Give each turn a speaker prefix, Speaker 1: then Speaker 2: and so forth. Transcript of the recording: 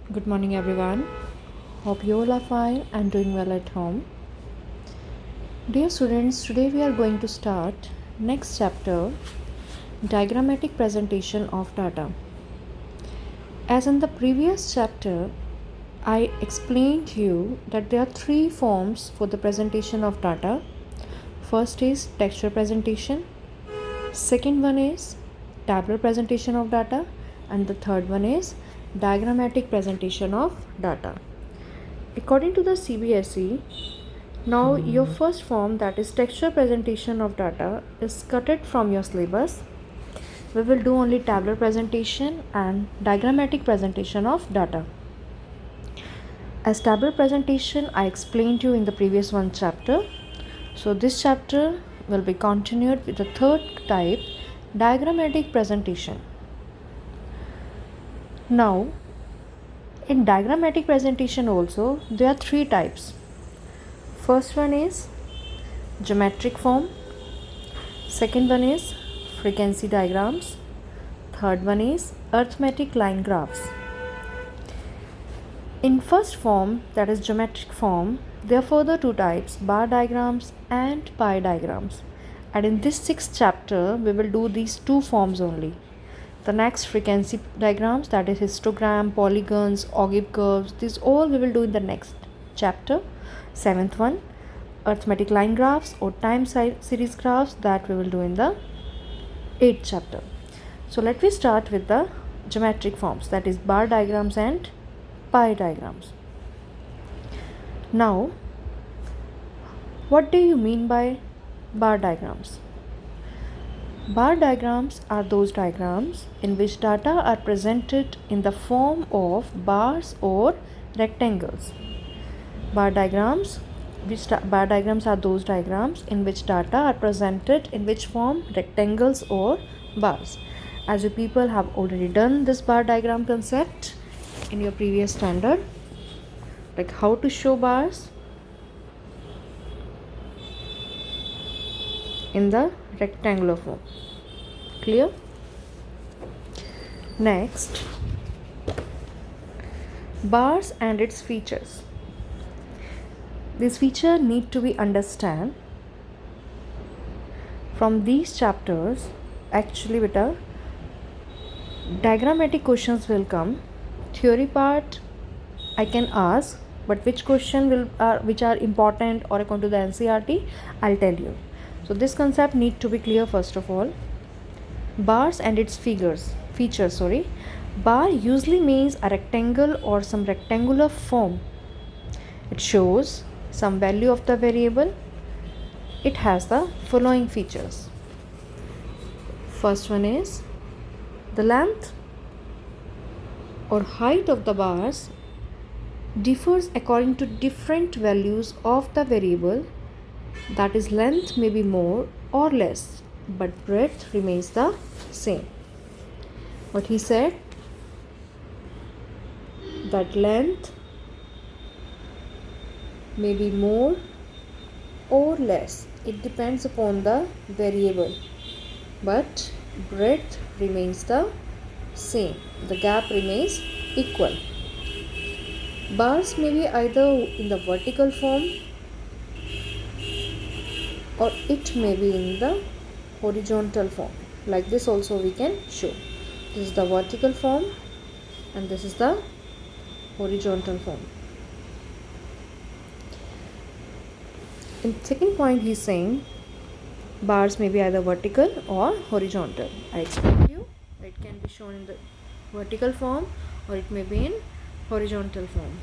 Speaker 1: Good morning, everyone. Hope you all are fine and doing well at home. Dear students, today we are going to start next chapter, diagrammatic presentation of data. As in the previous chapter, I explained to you that there are three forms for the presentation of data. First is textual presentation, second one is tabular presentation of data, and the third one is diagrammatic presentation of data. According to the CBSE, now your first form, that is textual presentation of data, is cutted from your syllabus. We will do only tabular presentation and diagrammatic presentation of data. As tabular presentation, I explained to you in the previous one chapter. So this chapter will be continued with the third type, diagrammatic presentation. Now, in diagrammatic presentation also, there are three types. First one is geometric form, second one is frequency diagrams, third one is arithmetic line graphs. In first form, that is geometric form, there are further two types, bar diagrams and pie diagrams. And in this sixth chapter, we will do these two forms only. The next, frequency diagrams, that is histogram, polygons, ogive curves, these all we will do in the next chapter. Seventh one, arithmetic line graphs or time series graphs, that we will do in the 8th chapter. So let me start with the geometric forms, that is bar diagrams and pie diagrams. Now, what do you mean by bar diagrams? Bar diagrams are those diagrams in which data are presented in the form of bars or rectangles. Bar diagrams are those diagrams in which data are presented in which form, rectangles or bars. As you people have already done this bar diagram concept in your previous standard, like how to show bars in the rectangular form. Clear? Next, bars and its features. This feature need to be understand from these chapters. Actually, beta, diagrammatic questions will come. Theory part I can ask, but which question which are important or according to the NCERT, I'll tell you. So this concept need to be clear first of all. Bars and its features. Bar usually means a rectangle or some rectangular form. It shows some value of the variable. It has the following features. First one is the length or height of the bars differs according to different values of the variable. That is, length may be more or less, but breadth remains the same. What he said, that length may be more or less, it depends upon the variable, but breadth remains the same, the gap remains equal. Bars may be either in the vertical form or it may be in the horizontal form. Like this also we can show. This is the vertical form and this is the horizontal form. In second point, he is saying bars may be either vertical or horizontal. I explained to you it can be shown in the vertical form or it may be in horizontal form.